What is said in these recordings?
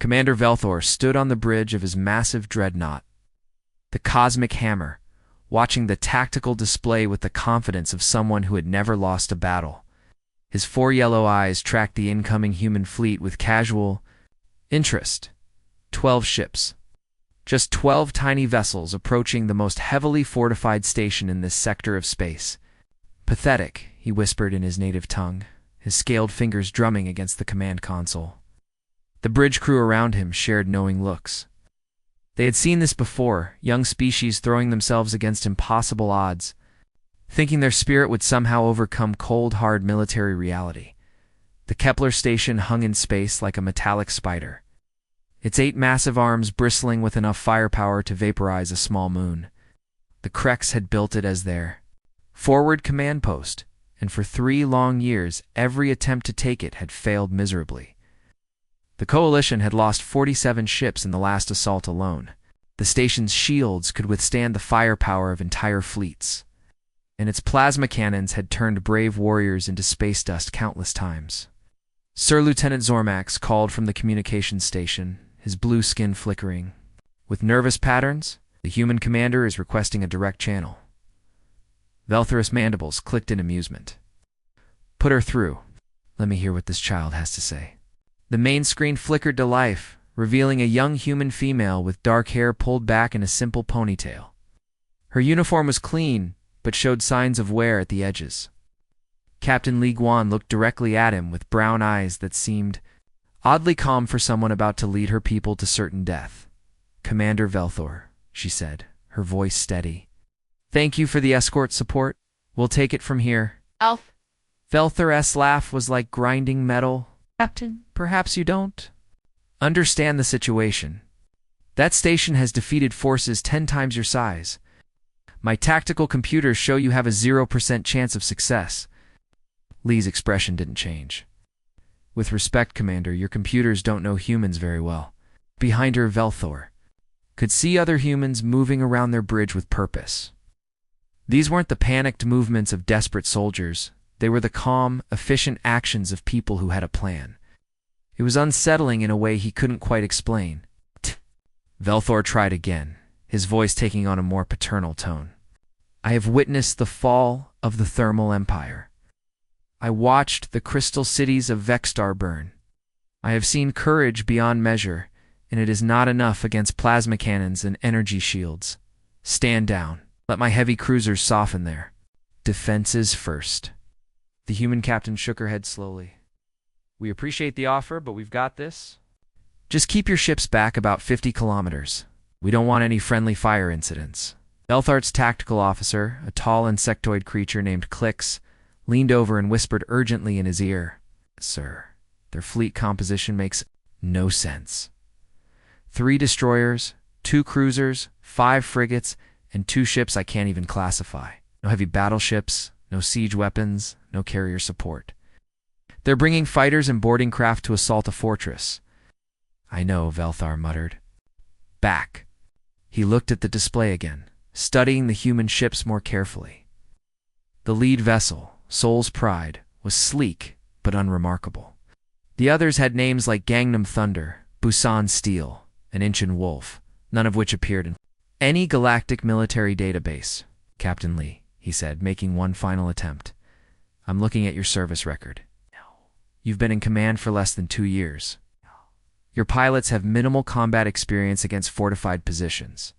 Commander Velthor stood on the bridge of his massive dreadnought, the cosmic hammer, watching the tactical display with the confidence of someone who had never lost a battle. His 4 yellow eyes tracked the incoming human fleet with casual interest. 12 ships. Just 12 tiny vessels approaching the most heavily fortified station in this sector of space. Pathetic, he whispered in his native tongue, his scaled fingers drumming against the command console. The bridge crew around him shared knowing looks. They had seen this before, young species throwing themselves against impossible odds, thinking their spirit would somehow overcome cold, hard military reality. The Kepler station hung in space like a metallic spider, its 8 massive arms bristling with enough firepower to vaporize a small moon. The Krex had built it as their forward command post, and for 3 long years every attempt to take it had failed miserably. The Coalition had lost 47 ships in the last assault alone. The station's shields could withstand the firepower of entire fleets, and its plasma cannons had turned brave warriors into space dust countless times. Sir Lieutenant Zormax called from the communications station, his blue skin flickering. With nervous patterns, the human commander is requesting a direct channel. Velthor's mandibles clicked in amusement. Put her through. Let me hear what this child has to say. The main screen flickered to life, revealing a young human female with dark hair pulled back in a simple ponytail. Her uniform was clean, but showed signs of wear at the edges. Captain Li Guan looked directly at him with brown eyes that seemed oddly calm for someone about to lead her people to certain death. Commander Velthor, she said, her voice steady. Thank you for the escort support. We'll take it from here. Alf. Velthor's laugh was like grinding metal. Captain. Perhaps you don't understand the situation. That station has defeated forces 10 times your size. My tactical computers show you have a 0% chance of success. Lee's expression didn't change. With respect, Commander, your computers don't know humans very well. Behind her, Velthor could see other humans moving around their bridge with purpose. These weren't the panicked movements of desperate soldiers. They were the calm, efficient actions of people who had a plan. It was unsettling in a way he couldn't quite explain. Velthor tried again, his voice taking on a more paternal tone. I have witnessed the fall of the thermal empire. I watched the crystal cities of Vexstar burn. I have seen courage beyond measure, and it is not enough against plasma cannons and energy shields. Stand down. Let my heavy cruisers soften their defenses first. The human captain shook her head slowly. We appreciate the offer, but we've got this. Just keep your ships back about 50 kilometers. We don't want any friendly fire incidents. Velthar's tactical officer, a tall insectoid creature named Clix, leaned over and whispered urgently in his ear, Sir, their fleet composition makes no sense. 3 destroyers, 2 cruisers, 5 frigates, and 2 ships I can't even classify. No heavy battleships, no siege weapons, no carrier support. They're bringing fighters and boarding craft to assault a fortress. I know, Velthar muttered. Back. He looked at the display again, studying the human ships more carefully. The lead vessel, Soul's Pride, was sleek but unremarkable. The others had names like Gangnam Thunder, Busan Steel, and Incheon Wolf, none of which appeared in any galactic military database. Captain Lee, he said, making one final attempt. I'm looking at your service record. No. You've been in command for less than 2 years. No. Your pilots have minimal combat experience against fortified positions.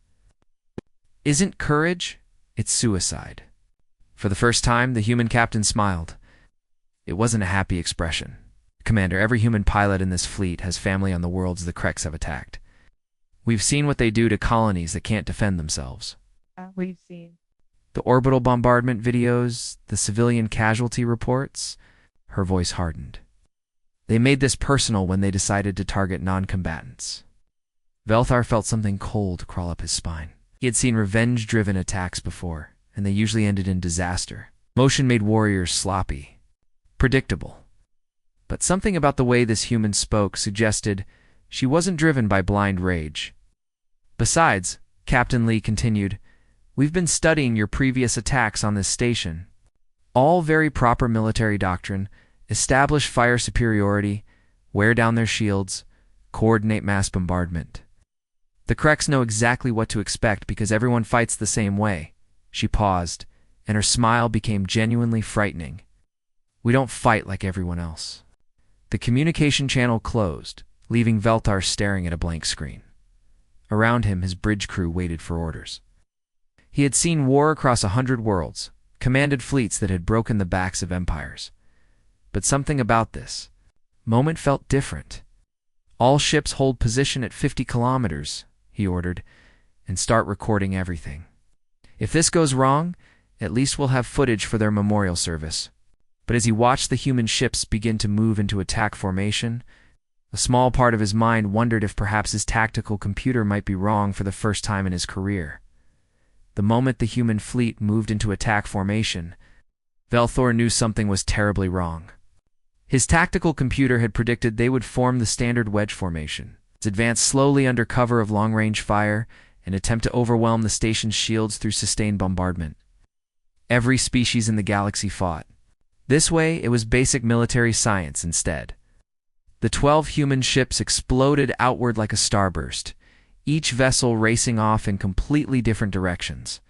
Isn't courage? It's suicide. For the first time, the human captain smiled. It wasn't a happy expression. Commander, every human pilot in this fleet has family on the worlds the Krex have attacked. We've seen what they do to colonies that can't defend themselves. We've seen The orbital bombardment videos, the civilian casualty reports. Her voice hardened. They made this personal when they decided to target non-combatants. Velthar felt something cold crawl up his spine. He had seen revenge-driven attacks before, and they usually ended in disaster. Motion made warriors sloppy, predictable. But something about the way this human spoke suggested she wasn't driven by blind rage. Besides, Captain Lee continued, we've been studying your previous attacks on this station. All very proper military doctrine, establish fire superiority, wear down their shields, Coordinate mass bombardment. The Kreks know exactly what to expect because everyone fights the same way. She paused, and her smile became genuinely frightening. We don't fight like everyone else. The communication channel closed, leaving Veltar staring at a blank screen. Around him, his bridge crew waited for orders. He had seen war across 100 worlds, commanded fleets that had broken the backs of empires. But something about this moment felt different. All ships hold position at 50 kilometers, he ordered, and start recording everything. If this goes wrong, at least we'll have footage for their memorial service. But as he watched the human ships begin to move into attack formation, a small part of his mind wondered if perhaps his tactical computer might be wrong for the first time in his career. The moment the human fleet moved into attack formation, Velthor knew something was terribly wrong. His tactical computer had predicted they would form the standard wedge formation, advance slowly under cover of long-range fire, and attempt to overwhelm the station's shields through sustained bombardment. Every species in the galaxy fought. This way, it was basic military science instead. The 12 human ships exploded outward like a starburst, each vessel racing off in completely different directions.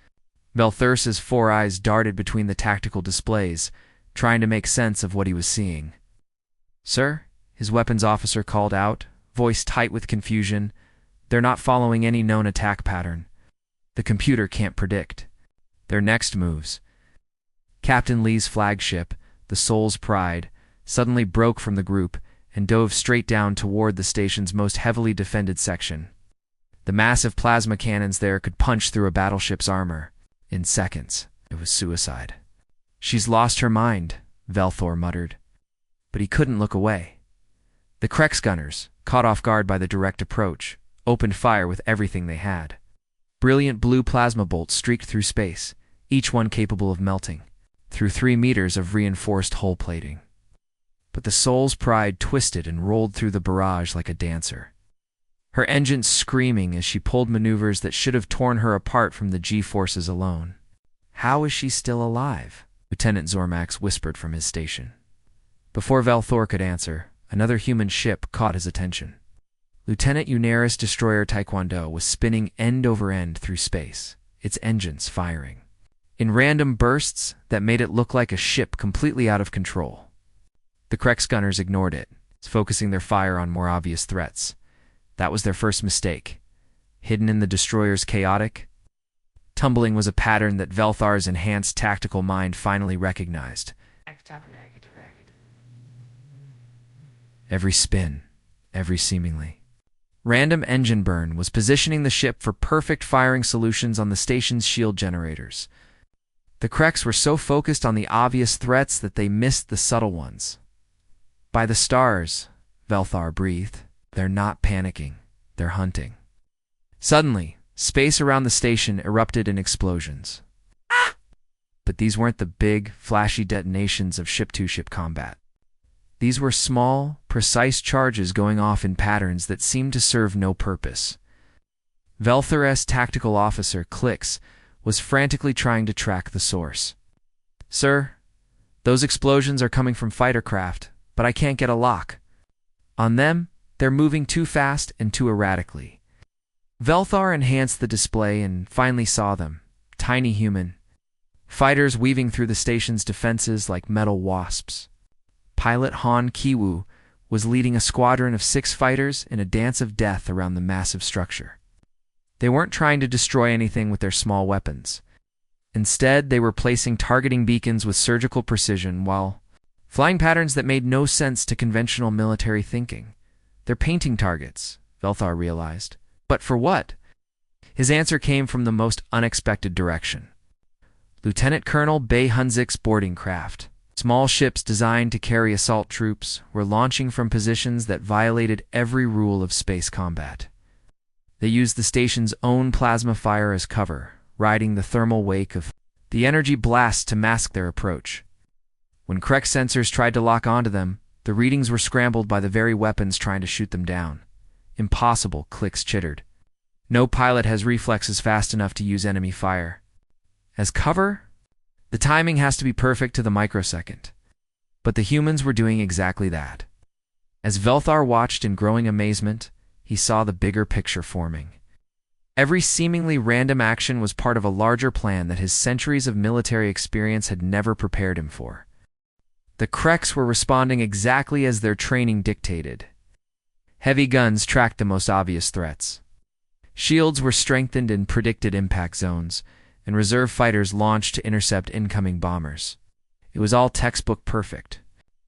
Velthur's 4 eyes darted between the tactical displays, trying to make sense of what he was seeing. "Sir," his weapons officer called out, voice tight with confusion, "they're not following any known attack pattern. The computer can't predict their next moves." Captain Lee's flagship, the Soul's Pride, suddenly broke from the group and dove straight down toward the station's most heavily defended section. The massive plasma cannons there could punch through a battleship's armor. In seconds, it was suicide. "She's lost her mind," Velthor muttered. But he couldn't look away. The Kreks gunners, caught off guard by the direct approach, opened fire with everything they had. Brilliant blue plasma bolts streaked through space, each one capable of melting through 3 meters of reinforced hull plating. But the Soul's Pride twisted and rolled through the barrage like a dancer, her engines screaming as she pulled maneuvers that should have torn her apart from the G-forces alone. "How is she still alive?" Lieutenant Zormax whispered from his station. Before Velthor could answer, another human ship caught his attention. Lieutenant Unaris destroyer Taekwondo was spinning end over end through space, its engines firing in random bursts that made it look like a ship completely out of control. The Kreks gunners ignored it, focusing their fire on more obvious threats. That was their first mistake. Hidden in the destroyer's chaotic tumbling was a pattern that Velthar's enhanced tactical mind finally recognized. Every spin, every seemingly random engine burn was positioning the ship for perfect firing solutions on the station's shield generators. The Kreks were so focused on the obvious threats that they missed the subtle ones. "By the stars," Velthar breathed. "They're not panicking. They're hunting." Suddenly, space around the station erupted in explosions. But these weren't the big, flashy detonations of ship-to-ship combat. These were small, precise charges going off in patterns that seemed to serve no purpose. Velthur's tactical officer, Klix, was frantically trying to track the source. "Sir, those explosions are coming from fighter craft, but I can't get a lock on them. They're moving too fast and too erratically." Velthar enhanced the display and finally saw them, tiny human fighters weaving through the station's defenses like metal wasps. Pilot Han Kiwu was leading a squadron of 6 fighters in a dance of death around the massive structure. They weren't trying to destroy anything with their small weapons. Instead, they were placing targeting beacons with surgical precision while flying patterns that made no sense to conventional military thinking. "They're painting targets," Velthar realized. But for what? His answer came from the most unexpected direction. Lieutenant Colonel Bei Hunzik's boarding craft. Small ships designed to carry assault troops were launching from positions that violated every rule of space combat. They used the station's own plasma fire as cover, riding the thermal wake of the energy blasts to mask their approach. When Krek sensors tried to lock onto them, the readings were scrambled by the very weapons trying to shoot them down. "Impossible," Klix chittered. "No pilot has reflexes fast enough to use enemy fire as cover. The timing has to be perfect to the microsecond." But the humans were doing exactly that. As Velthar watched in growing amazement, he saw the bigger picture forming. Every seemingly random action was part of a larger plan that his centuries of military experience had never prepared him for. The Kreks were responding exactly as their training dictated. Heavy guns tracked the most obvious threats. Shields were strengthened in predicted impact zones, and reserve fighters launched to intercept incoming bombers. It was all textbook perfect.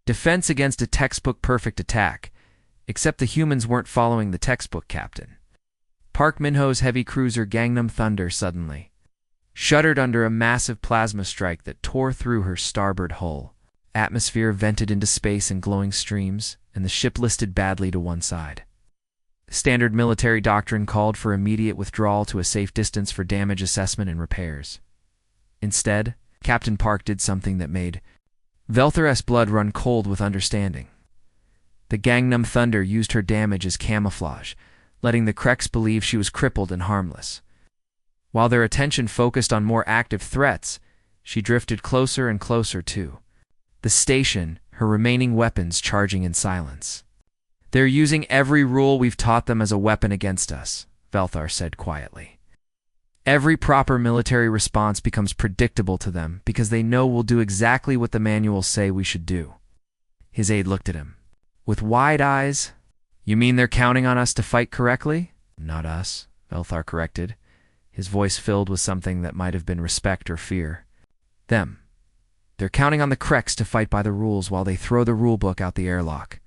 Defense against a textbook perfect attack, except the humans weren't following the textbook, Captain. Park Min-ho's heavy cruiser Gangnam Thunder suddenly shuddered under a massive plasma strike that tore through her starboard hull. Atmosphere vented into space in glowing streams, and the ship listed badly to one side. Standard military doctrine called for immediate withdrawal to a safe distance for damage assessment and repairs. Instead, Captain Park did something that made Velthor's blood run cold with understanding. The Gangnam Thunder used her damage as camouflage, letting the Kreks believe she was crippled and harmless. While their attention focused on more active threats, she drifted closer and closer to the station, her remaining weapons charging in silence. "They're using every rule we've taught them as a weapon against us," Velthor said quietly. "Every proper military response becomes predictable to them because they know we'll do exactly what the manuals say we should do." His aide looked at him with wide eyes. "You mean they're counting on us to fight correctly?" "Not us," Velthor corrected, his voice filled with something that might have been respect or fear. "Them. They're counting on the Kreks to fight by the rules while they throw the rulebook out the airlock."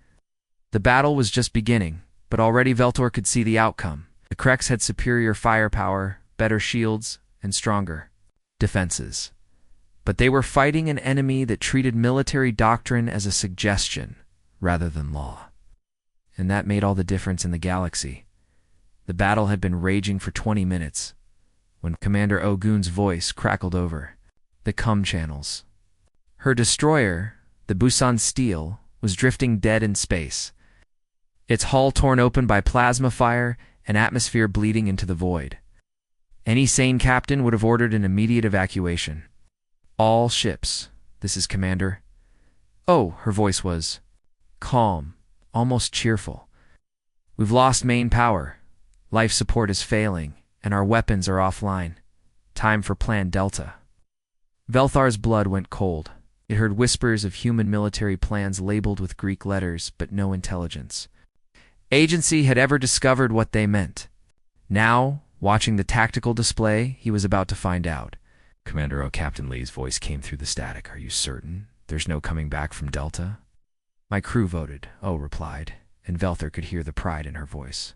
The battle was just beginning, but already Velthor could see the outcome. The Kreks had superior firepower, better shields, and stronger defenses. But they were fighting an enemy that treated military doctrine as a suggestion rather than law. And that made all the difference in the galaxy. The battle had been raging for 20 minutes, when Commander Ogun's voice crackled over the comm channels. Her destroyer, the Busan Steel, was drifting dead in space, its hull torn open by plasma fire and atmosphere bleeding into the void. Any sane captain would have ordered an immediate evacuation. "All ships, this is Commander." Oh, her voice was calm, almost cheerful. "We've lost main power. Life support is failing, and our weapons are offline. Time for Plan Delta." Velthor's blood went cold. It heard whispers of human military plans labeled with Greek letters, but no intelligence agency had ever discovered what they meant. Now, watching the tactical display, he was about to find out. "Commander O," Captain Lee's voice came through the static. "Are you certain there's no coming back from Delta?" "My crew voted," O replied, and Velthor could hear the pride in her voice.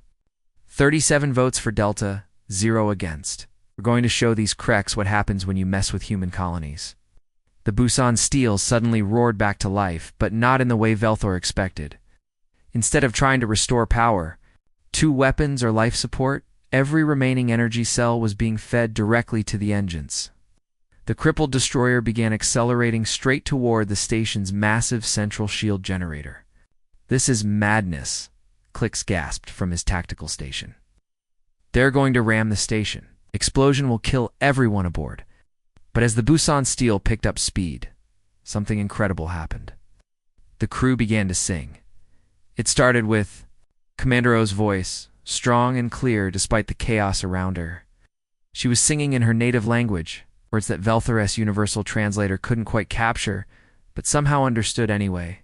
37 votes for Delta, 0 against. "We're going to show these Kreks what happens when you mess with human colonies." The Busan Steel suddenly roared back to life, but not in the way Velthor expected. Instead of trying to restore power, 2 weapons or life support, every remaining energy cell was being fed directly to the engines. The crippled destroyer began accelerating straight toward the station's massive central shield generator. "This is madness," Klix gasped from his tactical station. "They're going to ram the station. Explosion will kill everyone aboard." But as the Busan Steel picked up speed, something incredible happened. The crew began to sing. It started with Commander O's voice, strong and clear despite the chaos around her. She was singing in her native language, words that Velthor's universal translator couldn't quite capture, but somehow understood anyway.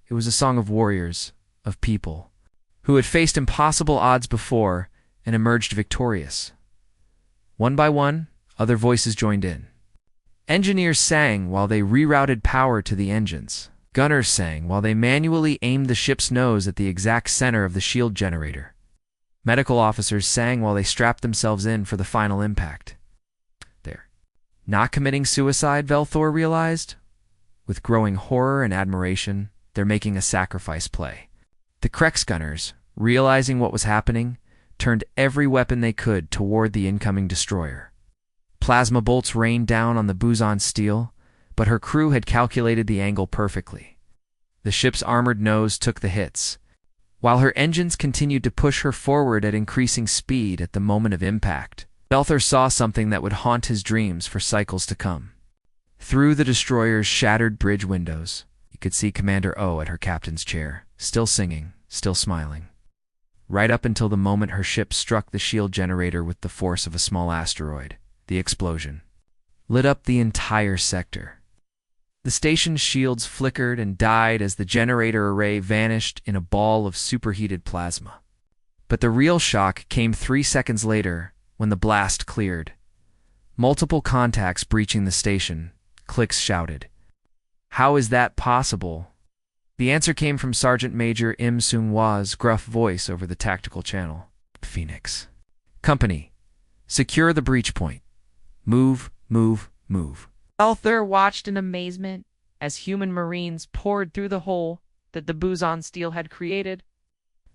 It was a song of warriors, of people, who had faced impossible odds before and emerged victorious. One by one, other voices joined in. Engineers sang while they rerouted power to the engines. Gunners sang while they manually aimed the ship's nose at the exact center of the shield generator. Medical officers sang while they strapped themselves in for the final impact. They're not committing suicide, Velthor realized. With growing horror and admiration, they're making a sacrifice play. The Kreks gunners, realizing what was happening, turned every weapon they could toward the incoming destroyer. Plasma bolts rained down on the Busan Steel, but her crew had calculated the angle perfectly. The ship's armored nose took the hits, while her engines continued to push her forward at increasing speed at the moment of impact. Velthor saw something that would haunt his dreams for cycles to come. Through the destroyer's shattered bridge windows, you could see Commander O at her captain's chair, still singing, still smiling. right up until the moment her ship struck the shield generator with the force of a small asteroid. The explosion lit up the entire sector. The station's shields flickered and died as the generator array vanished in a ball of superheated plasma. But the real shock came 3 seconds later when the blast cleared. Multiple contacts breaching the station, Clicks shouted. "How is that possible?" The answer came from Sergeant Major Im Sung-hwa's gruff voice over the tactical channel. "Phoenix. Company, secure the breach point. Move, move, move." Belther watched in amazement as human marines poured through the hole that the boson steel had created.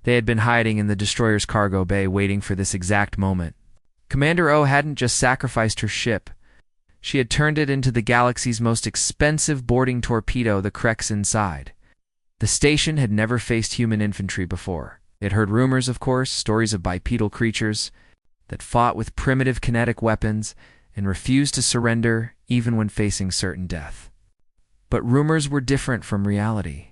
They had been hiding in the destroyer's cargo bay waiting for this exact moment. Commander O hadn't just sacrificed her ship. She had turned it into the galaxy's most expensive boarding torpedo, the Krex inside. The station had never faced human infantry before. It heard rumors, of course, stories of bipedal creatures that fought with primitive kinetic weapons and refused to surrender even when facing certain death. But rumors were different from reality.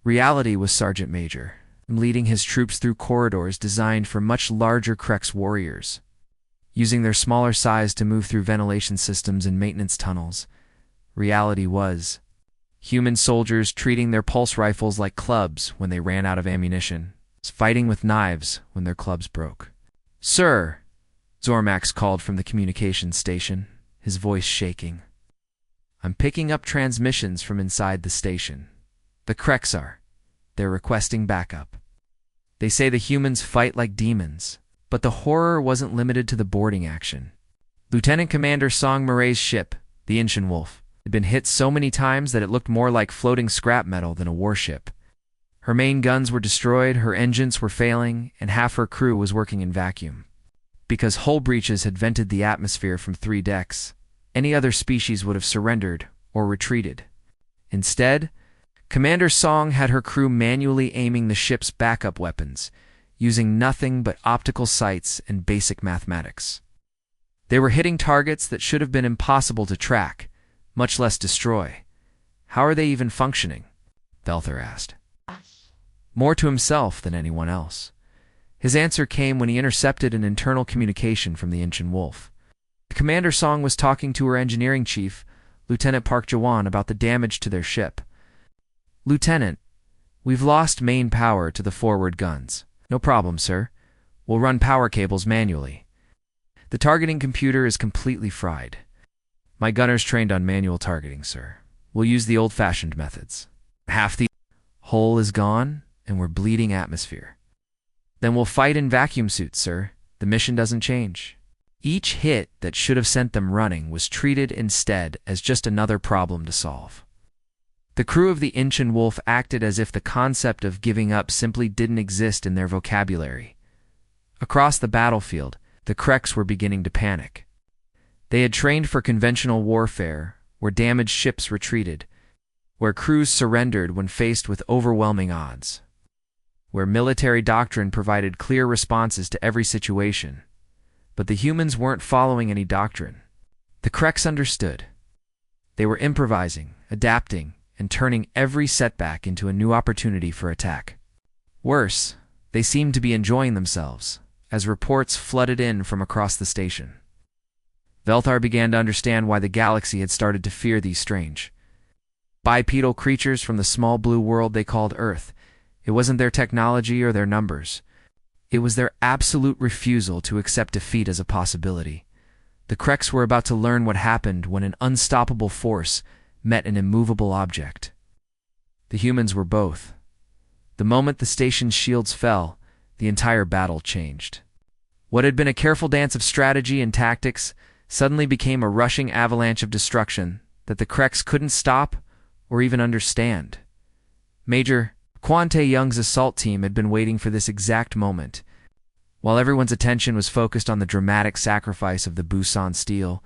Reality was Sergeant Major, leading his troops through corridors designed for much larger Krex warriors, using their smaller size to move through ventilation systems and maintenance tunnels. Reality was human soldiers treating their pulse rifles like clubs when they ran out of ammunition, fighting with knives when their clubs broke. "Sir," Zormax called from the communications station, his voice shaking. "I'm picking up transmissions from inside the station. The Krex are. They're requesting backup. They say the humans fight like demons, but the horror wasn't limited to the boarding action. Lieutenant Commander Song Murray's ship, the Incheon Wolf, had been hit so many times that it looked more like floating scrap metal than a warship. Her main guns were destroyed, her engines were failing, and half her crew was working in vacuum. Because hull breaches had vented the atmosphere from 3 decks, any other species would have surrendered or retreated. Instead, Commander Song had her crew manually aiming the ship's backup weapons, using nothing but optical sights and basic mathematics. They were hitting targets that should have been impossible to track, much less destroy. "How are they even functioning?" Belther asked, more to himself than anyone else. His answer came when he intercepted an internal communication from the Incheon Wolf. Commander Song was talking to her engineering chief, Lieutenant Park Jawan, about the damage to their ship. "Lieutenant, we've lost main power to the forward guns." "No problem, sir. We'll run power cables manually. The targeting computer is completely fried. My gunner's trained on manual targeting, sir. We'll use the old-fashioned methods. Half the hull is gone, and we're bleeding atmosphere. Then we'll fight in vacuum suits, sir. The mission doesn't change." Each hit that should have sent them running was treated instead as just another problem to solve. The crew of the Incheon Wolf acted as if the concept of giving up simply didn't exist in their vocabulary. Across the battlefield, the Krex were beginning to panic. They had trained for conventional warfare, where damaged ships retreated, where crews surrendered when faced with overwhelming odds, where military doctrine provided clear responses to every situation. But the humans weren't following any doctrine. The Krex understood. They were improvising, adapting, and turning every setback into a new opportunity for attack. Worse, they seemed to be enjoying themselves, as reports flooded in from across the station. Velthar began to understand why the galaxy had started to fear these strange bipedal creatures from the small blue world they called Earth. It wasn't their technology or their numbers. It was their absolute refusal to accept defeat as a possibility. The Krex were about to learn what happened when an unstoppable force met an immovable object. The humans were both. The moment the station's shields fell, the entire battle changed. What had been a careful dance of strategy and tactics suddenly became a rushing avalanche of destruction that the Krex couldn't stop or even understand. Major Kwon Tae-young's assault team had been waiting for this exact moment. While everyone's attention was focused on the dramatic sacrifice of the Busan Steel,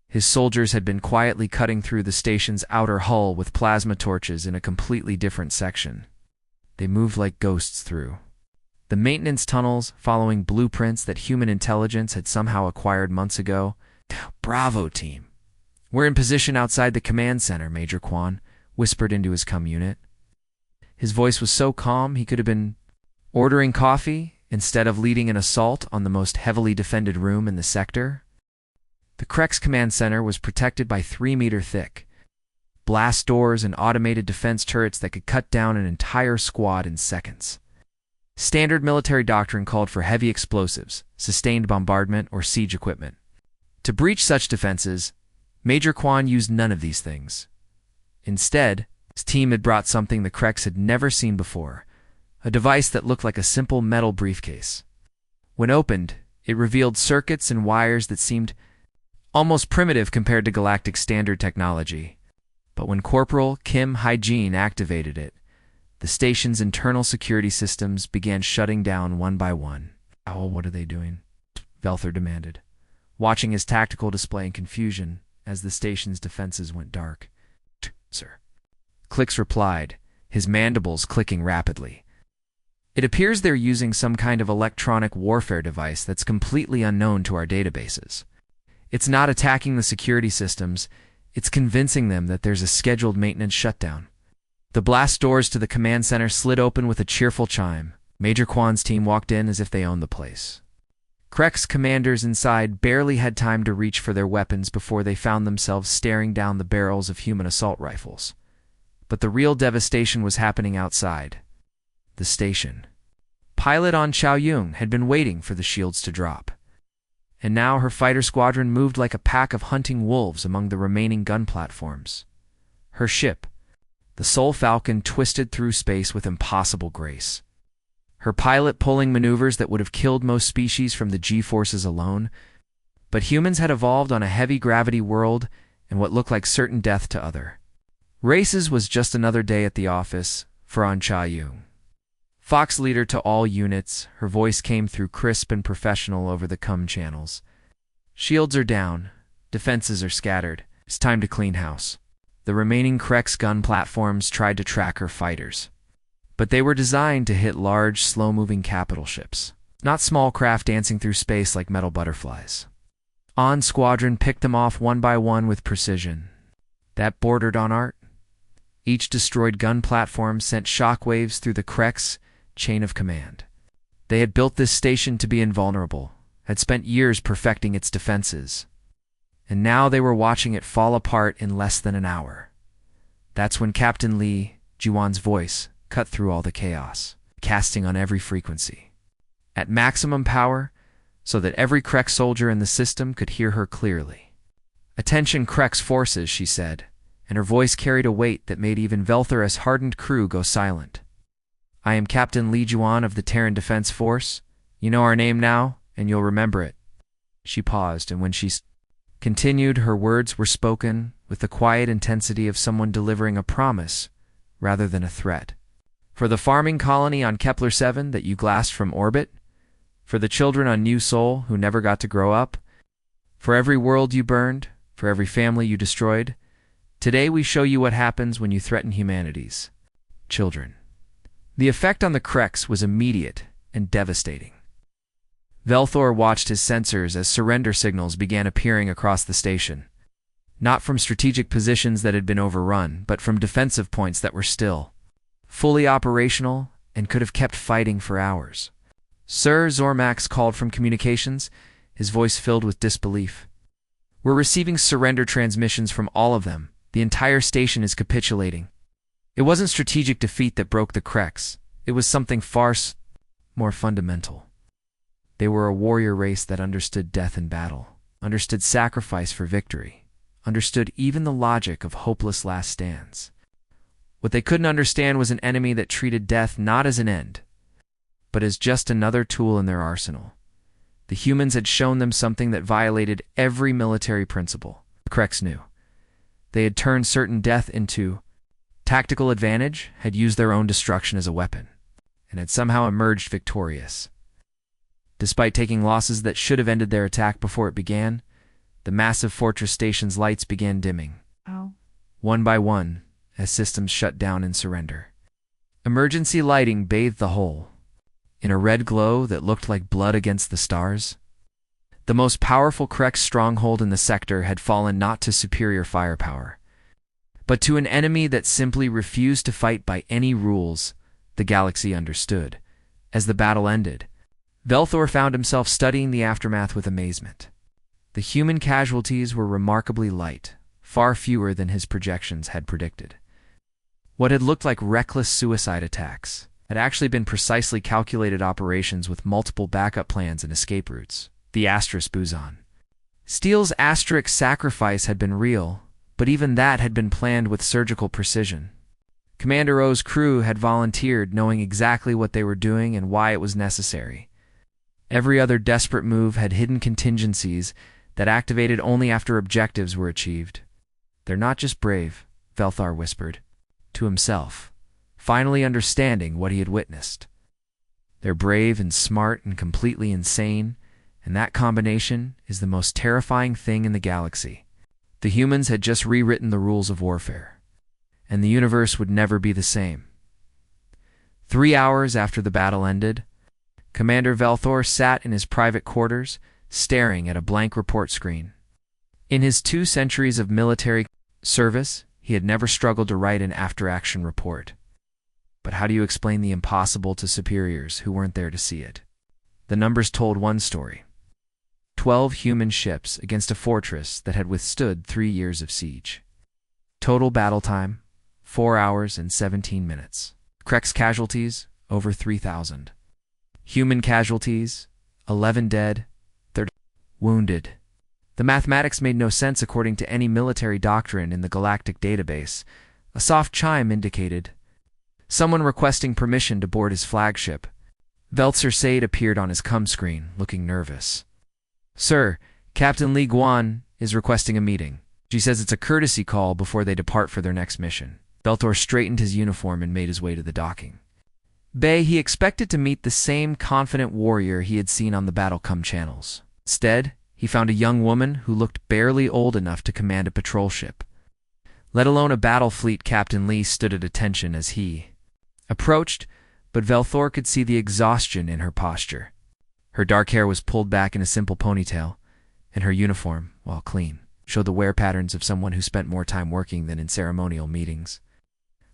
his soldiers had been quietly cutting through the station's outer hull with plasma torches in a completely different section. They moved like ghosts through the maintenance tunnels, following blueprints that human intelligence had somehow acquired months ago. "Bravo, team. We're in position outside the command center," Major Kwon whispered into his comm unit. His voice was so calm he could have been Ordering coffee instead of leading an assault on the most heavily defended room in the sector? The Krex command center was protected by 3-meter-thick blast doors and automated defense turrets that could cut down an entire squad in seconds. Standard military doctrine called for heavy explosives, sustained bombardment, or siege equipment. To breach such defenses, Major Quan used none of these things. Instead, his team had brought something the Krex had never seen before, a device that looked like a simple metal briefcase. When opened, it revealed circuits and wires that seemed almost primitive compared to Galactic standard technology. But when Corporal Kim Hygiene activated it, the station's internal security systems began shutting down one by one. "Oh, what are they doing?" Velthor demanded, watching his tactical display in confusion as the station's defenses went dark. "Sir," Klix replied, his mandibles clicking rapidly. "It appears they're using some kind of electronic warfare device that's completely unknown to our databases. It's not attacking the security systems, it's convincing them that there's a scheduled maintenance shutdown." The blast doors to the command center slid open with a cheerful chime. Major Quan's team walked in as if they owned the place. Krex commanders inside barely had time to reach for their weapons before they found themselves staring down the barrels of human assault rifles. But the real devastation was happening outside. The station. Pilot On Chao Yung had been waiting for the shields to drop. And now her fighter squadron moved like a pack of hunting wolves among the remaining gun platforms. Her ship, the Sol Falcon, twisted through space with impossible grace. Her pilot pulling maneuvers that would have killed most species from the G-forces alone. But humans had evolved on a heavy gravity world and what looked like certain death to other races was just another day at the office for On Cha Yung. Fox leader to all units, her voice came through crisp and professional over the comm channels. "Shields are down. Defenses are scattered. It's time to clean house." The remaining Krex gun platforms tried to track her fighters. But they were designed to hit large, slow-moving capital ships, not small craft dancing through space like metal butterflies. On Squadron picked them off one by one with precision. That bordered on art. Each destroyed gun platform sent shockwaves through the Krex chain of command. They had built this station to be invulnerable, had spent years perfecting its defenses. And now they were watching it fall apart in less than an hour. That's when Captain Li Jiwan's voice cut through all the chaos, casting on every frequency. At maximum power, so that every Krex soldier in the system could hear her clearly. "Attention Krex forces," she said, and her voice carried a weight that made even Velthor's hardened crew go silent. "I am Captain Li Jiwan of the Terran Defense Force. You know our name now, and you'll remember it." She paused, and when she continued, her words were spoken with the quiet intensity of someone delivering a promise rather than a threat. "For the farming colony on Kepler 7 that you glassed from orbit, for the children on New Sol who never got to grow up, for every world you burned, for every family you destroyed, today we show you what happens when you threaten humanity's children." The effect on the Krex was immediate and devastating. Velthor watched his sensors as surrender signals began appearing across the station. Not from strategic positions that had been overrun, but from defensive points that were still fully operational and could have kept fighting for hours. "Sir," Zormax called from communications, his voice filled with disbelief. "We're receiving surrender transmissions from all of them. The entire station is capitulating." It wasn't strategic defeat that broke the Krex. It was something far more fundamental. They were a warrior race that understood death in battle, understood sacrifice for victory, understood even the logic of hopeless last stands. What they couldn't understand was an enemy that treated death not as an end, but as just another tool in their arsenal. The humans had shown them something that violated every military principle. The Krex knew. They had turned certain death into tactical advantage, had used their own destruction as a weapon, and had somehow emerged victorious. Despite taking losses that should have ended their attack before it began, the massive fortress station's lights began dimming. Oh. One by one, as systems shut down in surrender. Emergency lighting bathed the whole, in a red glow that looked like blood against the stars. The most powerful Krex stronghold in the sector had fallen not to superior firepower, but to an enemy that simply refused to fight by any rules the galaxy understood, As the battle ended, Velthor found himself studying the aftermath with amazement. The human casualties were remarkably light, far fewer than his projections had predicted. What had looked like reckless suicide attacks had actually been precisely calculated operations with multiple backup plans and escape routes. The Asterisk boson. Steele's asterisk sacrifice had been real, but even that had been planned with surgical precision. Commander O's crew had volunteered, knowing exactly what they were doing and why it was necessary. Every other desperate move had hidden contingencies that activated only after objectives were achieved. "They're not just brave," Velthor whispered to himself, finally understanding what he had witnessed. "They're brave and smart and completely insane, and that combination is the most terrifying thing in the galaxy." The humans had just rewritten the rules of warfare, and the universe would never be the same. 3 hours after the battle ended, Commander Velthor sat in his private quarters, staring at a blank report screen. In his 2 centuries of military service, he had never struggled to write an after-action report. But how do you explain the impossible to superiors who weren't there to see it? The numbers told one story: 12 human ships against a fortress that had withstood 3 years of siege. Total battle time, 4 hours and 17 minutes. Krex casualties, over 3,000. Human casualties, 11 dead, 30 wounded. The mathematics made no sense according to any military doctrine in the Galactic database. A soft chime indicated someone requesting permission to board his flagship. Velthor Sade appeared on his com screen, looking nervous. "Sir, Captain Li Guan is requesting a meeting. She says it's a courtesy call before they depart for their next mission." Velthor straightened his uniform and made his way to the docking bay. He expected to meet the same confident warrior he had seen on the battle-com channels. Instead, he found a young woman who looked barely old enough to command a patrol ship. Let alone a battle fleet. Captain Li stood at attention as he approached, but Velthor could see the exhaustion in her posture. Her dark hair was pulled back in a simple ponytail, and her uniform, while clean, showed the wear patterns of someone who spent more time working than in ceremonial meetings.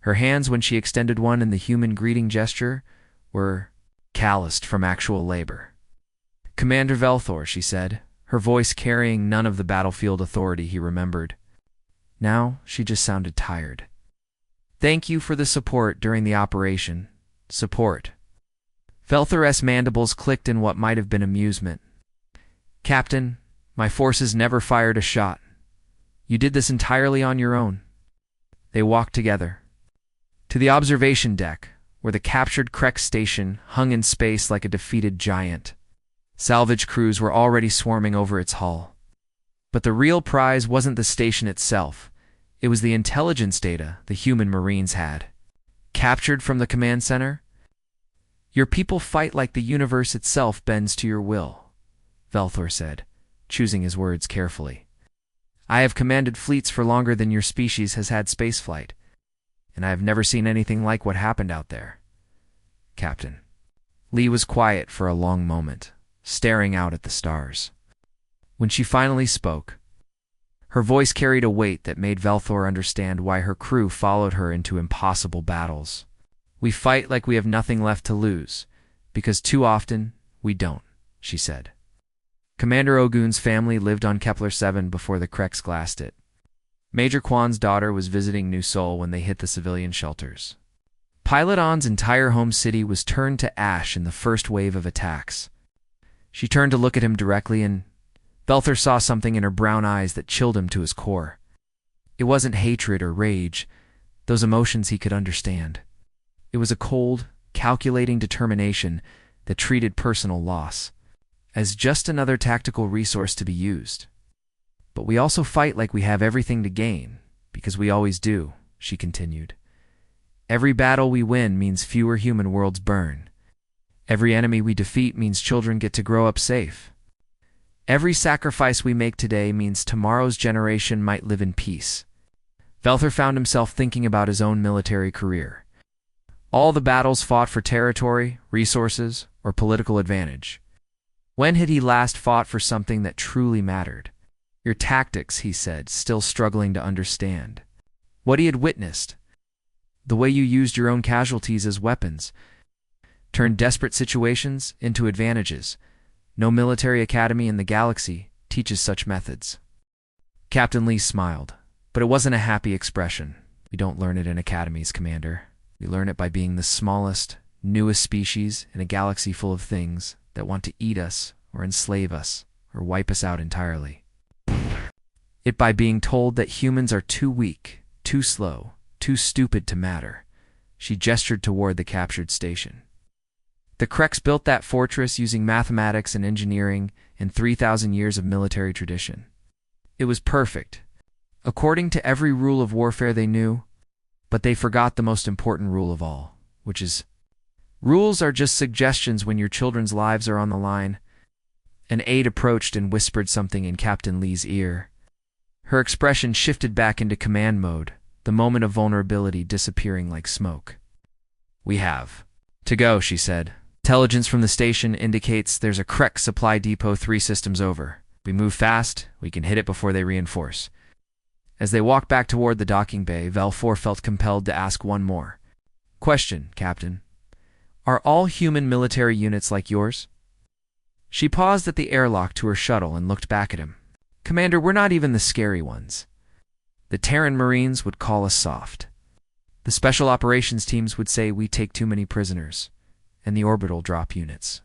Her hands, when she extended one in the human greeting gesture, were calloused from actual labor. "Commander Velthor," she said, her voice carrying none of the battlefield authority he remembered. Now she just sounded tired. "Thank you for the support during the operation." Support. Velthor's mandibles clicked in what might have been amusement. "Captain, my forces never fired a shot. You did this entirely on your own." They walked together to the observation deck, where the captured Krex station hung in space like a defeated giant. Salvage crews were already swarming over its hull. But the real prize wasn't the station itself. It was the intelligence data the human Marines had. Captured from the command center? "Your people fight like the universe itself bends to your will," Velthor said, choosing his words carefully. "I have commanded fleets for longer than your species has had spaceflight, and I have never seen anything like what happened out there, Captain." Li was quiet for a long moment, staring out at the stars. When she finally spoke, her voice carried a weight that made Velthor understand why her crew followed her into impossible battles. "We fight like we have nothing left to lose, because too often we don't," she said. Commander Ogun's family lived on Kepler 7 before the Krex glassed it. Major Kwan's daughter was visiting New Seoul when they hit the civilian shelters. Pilot On's entire home city was turned to ash in the first wave of attacks. She turned to look at him directly, and Velthor saw something in her brown eyes that chilled him to his core. It wasn't hatred or rage, those emotions he could understand. It was a cold, calculating determination that treated personal loss as just another tactical resource to be used. "But we also fight like we have everything to gain, because we always do," she continued. "Every battle we win means fewer human worlds burn. Every enemy we defeat means children get to grow up safe. Every sacrifice we make today means tomorrow's generation might live in peace." Velthor found himself thinking about his own military career. All the battles fought for territory, resources, or political advantage. When had he last fought for something that truly mattered? "Your tactics," he said, still struggling to understand what he had witnessed. "The way you used your own casualties as weapons." turned desperate situations into advantages. No military academy in the galaxy teaches such methods. Captain Lee smiled, but it wasn't a happy expression. We don't learn it in academies, Commander. We learn it by being the smallest, newest species in a galaxy full of things that want to eat us or enslave us or wipe us out entirely. It by being told that humans are too weak, too slow, too stupid to matter. She gestured toward the captured station. The Krex built that fortress using mathematics and engineering and 3,000 years of military tradition. It was perfect, according to every rule of warfare they knew, but they forgot the most important rule of all, which is, rules are just suggestions when your children's lives are on the line. An aide approached and whispered something in Captain Lee's ear. Her expression shifted back into command mode, the moment of vulnerability disappearing like smoke. "We have to go," she said. "Intelligence from the station indicates there's a Krex supply depot 3 systems over. We move fast, we can hit it before they reinforce." As they walked back toward the docking bay, Velfor felt compelled to ask one more question. "Captain, are all human military units like yours?" She paused at the airlock to her shuttle and looked back at him. "Commander, we're not even the scary ones. The Terran Marines would call us soft. The special operations teams would say we take too many prisoners, and the orbital drop units."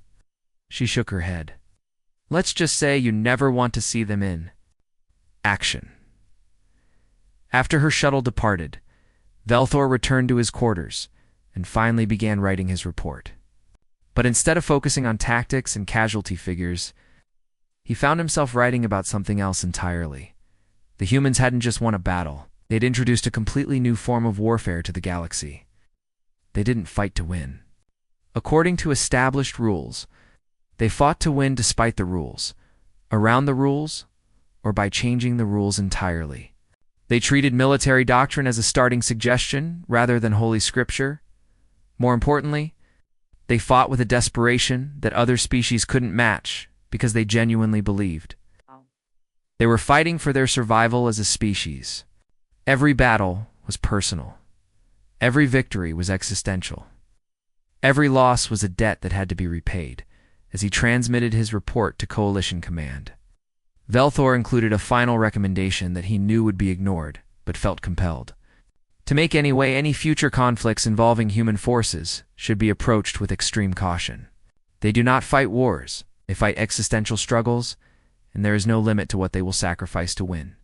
She shook her head. "Let's just say you never want to see them in action." After her shuttle departed, Velthor returned to his quarters and finally began writing his report. But instead of focusing on tactics and casualty figures, he found himself writing about something else entirely. The humans hadn't just won a battle, they'd introduced a completely new form of warfare to the galaxy. They didn't fight to win. According to established rules, they fought to win despite the rules, around the rules, or by changing the rules entirely. They treated military doctrine as a starting suggestion rather than holy scripture. More importantly, they fought with a desperation that other species couldn't match because they genuinely believed. They were fighting for their survival as a species. Every battle was personal. Every victory was existential. Every loss was a debt that had to be repaid, as he transmitted his report to Coalition Command. Velthor included a final recommendation that he knew would be ignored, but felt compelled. To make anyway, any future conflicts involving human forces should be approached with extreme caution. They do not fight wars, they fight existential struggles, and there is no limit to what they will sacrifice to win.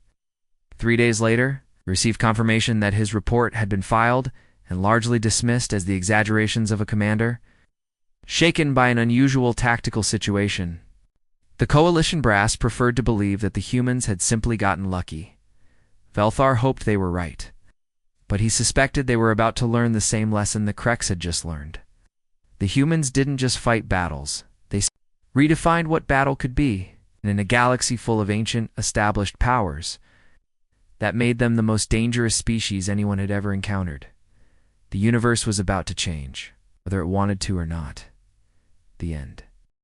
3 days later, he received confirmation that his report had been filed and largely dismissed as the exaggerations of a commander. Shaken by an unusual tactical situation, the Coalition brass preferred to believe that the humans had simply gotten lucky. Velthar hoped they were right, but he suspected they were about to learn the same lesson the Krex had just learned. The humans didn't just fight battles, they redefined what battle could be, and in a galaxy full of ancient, established powers, that made them the most dangerous species anyone had ever encountered. The universe was about to change, whether it wanted to or not. The end.